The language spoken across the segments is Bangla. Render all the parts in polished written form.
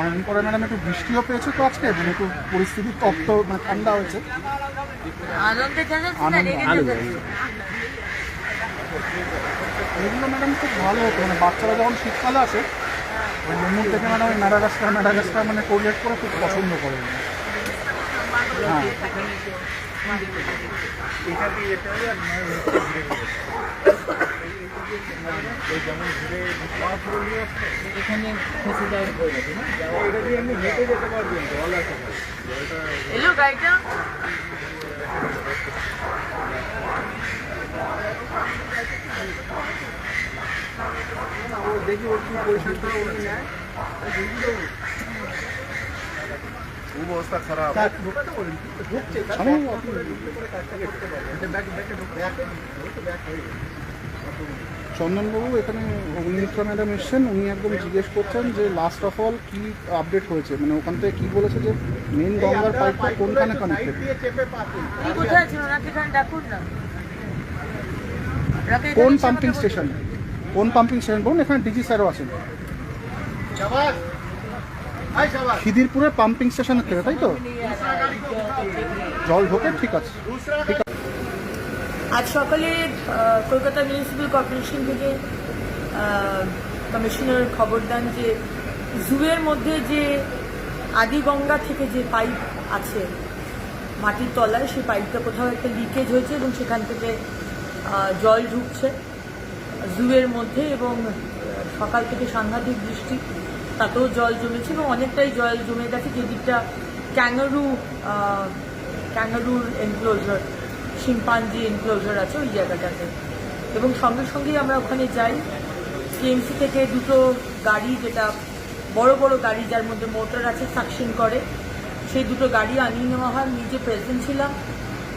মনে করে ম্যাডাম একটু বৃষ্টিও পেয়েছে তো আজকে, মানে একটু পরিস্থিতি তপ্ত, মানে ঠান্ডা হয়েছে। এগুলো ম্যাডাম খুব ভালো হতো, মানে বাচ্চারা যখন শীতকালে আসে ওই মেমুর থেকে ম্যাডাম ওই ম্যাডাগাস্কার মানে কোরিলেট করে খুব পছন্দ করে। হ্যাঁ এলো গাড়িটা। দেখি ওর কি পরিস্থিতি অবস্থা খারাপ। চন্দনবাবু এখানে অগ্নিমিত্রা ম্যাডাম এসছেন, উনি একদম জিজ্ঞেস করছেন যে লাস্ট অফ অল কি আপডেট হয়েছে, মানে ওখান থেকে কি বলেছে যে মেন গঙ্গার পাইপটা কোনখানে কানেক্টেড। কোন পাম্পিং স্টেশন, কোন পাম্পিং স্টেশন বলুন, এখানে ডিজি স্যারও আছেন। খিদিরপুরের পাম্পিং স্টেশনের থেকে, তাই তো জল ঢোকে, ঠিক আছে ঠিক আছে। আজ সকালে কলকাতা মিউনিসিপ্যাল কর্পোরেশন থেকে কমিশনার খবর দেন যে জুয়ের মধ্যে যে আদিগঙ্গা থেকে যে পাইপ আছে মাটির তলায়, সেই পাইপটা কোথাও একটা লিকেজ হয়েছে এবং সেখান থেকে জল ঢুকছে জুয়ের মধ্যে, এবং সকাল থেকে সাংঘাতিক বৃষ্টি, তাতেও জল জমেছে এবং অনেকটাই জল জমে গেছে যেদিকটা ক্যাঙ্গারুর এনক্লোজার, শিম্পাঞ্জি এনক্লোজার আছে ওই জায়গাটাতে। এবং সঙ্গে সঙ্গেই আমরা ওখানে যাই। কেএমসি থেকে দুটো গাড়ি, যেটা বড় বড় গাড়ি যার মধ্যে মোটর আছে, সাকশন করে, সেই দুটো গাড়ি আনিয়ে নেওয়া হয়। নিজে প্রেজেন্ট ছিলাম।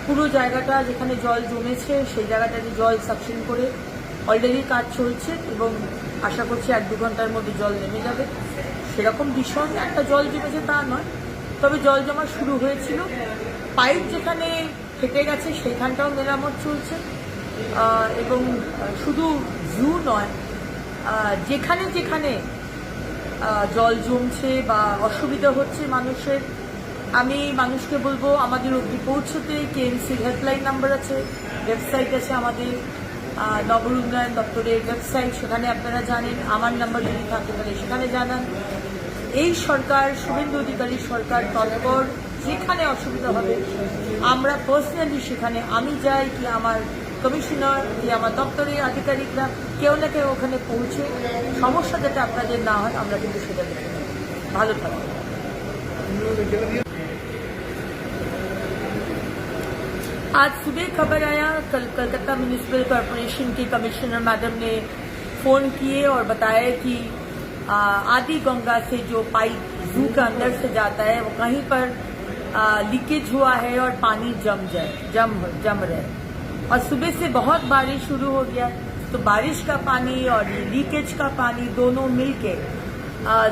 পুরো জায়গাটা যেখানে জল জমেছে সেই জায়গাটাতে জল সাকশন করে অলরেডি কাজ চলছে এবং আশা করছি 1-2 ঘন্টার মধ্যে জল নেমে যাবে। সেরকম ভীষণ একটা জল জমেছে তা নয়, তবে জল জমা শুরু হয়েছিল। পাইপ যেখানে ফেটে গেছে সেইখানটাও মেরামত চলছে। এবং শুধু জু নয়, যেখানে যেখানে জল জমছে বা অসুবিধা হচ্ছে মানুষের, আমি মানুষকে বলবো আমাদের অবধি পৌঁছতে। কেএমসির হেল্পলাইন নাম্বার আছে, ওয়েবসাইট আছে আমাদের, নগর উন্নয়ন দপ্তরের ওয়েবসাইট, সেখানে আপনারা জানেন। আমার নাম্বার যদি থাকে তাহলে সেখানে জানান। এই সরকার, শুভেন্দু অধিকারীর সরকার তৎপর, যেখানে অসুবিধা হবে আমরা পার্সোনালি সেখানে, আমি যাই কি আমার কমিশনার কি আমার দপ্তরের আধিকারিকরা, কেউ না কেউ ওখানে পৌঁছে সমস্যা যাতে আপনাদের না হয় আমরা কিন্তু সেটা দেখে নেব। ভালো থাকবে। आज सुबह खबर आया, कलकत्ता म्यूनिसिपल कॉरपोरेशन के कमिश्नर मैडम ने फ़ोन किए और बताया कि आदि गंगा से जो पाइप जू के अंदर से जाता है वो कहीं पर लीकेज हुआ है और पानी जम रहा है। और सुबह से बहुत बारिश शुरू हो गया, तो बारिश का पानी और लीकेज का पानी दोनों मिलके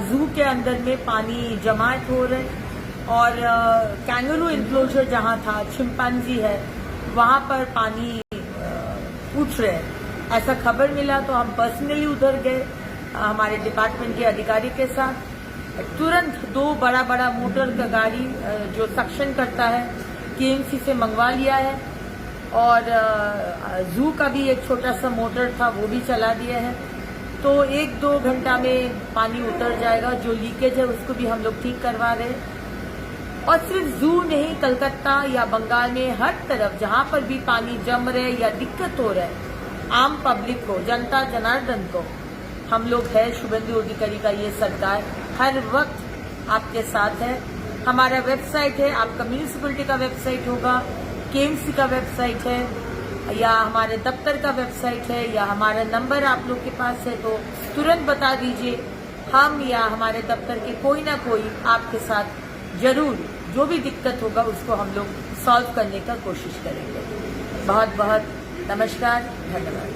जू के अंदर में पानी जमात हो रहे। और कैंगरू एनक्लोजर जहाँ था, चिंपांजी है, वहाँ पर पानी उठ रहे हैं। ऐसा खबर मिला तो हम पर्सनली उधर गए हमारे डिपार्टमेंट के अधिकारी के साथ। तुरंत 2 बड़ा बड़ा मोटर का गाड़ी जो सक्शन करता है केएमसी से मंगवा लिया है, और जू का भी एक छोटा सा मोटर था वो भी चला दिया है। तो 1-2 घंटा में पानी उतर जाएगा। जो लीकेज है उसको भी हम लोग ठीक करवा रहे हैं। और सिर्फ जू नहीं, कलकत्ता या बंगाल में हर तरफ जहाँ पर भी पानी जम रहे या दिक्कत हो रहा है, आम पब्लिक को, जनता जनार्दन को, हम लोग है शुभेंदु अधिकारी का ये सरकार हर वक्त आपके साथ है। हमारा वेबसाइट है, आपका म्यूनिसिपैलिटी का वेबसाइट होगा, केएमसी का वेबसाइट है, या हमारे दफ्तर का वेबसाइट है, या हमारा नंबर आप लोग के पास है, तो तुरंत बता दीजिए। हम या हमारे दफ्तर के कोई ना कोई आपके साथ जरूर जो भी दिक्कत होगा उसको हम लोग सॉल्व करने का कोशिश करेंगे। बहुत बहुत नमस्कार, धन्यवाद।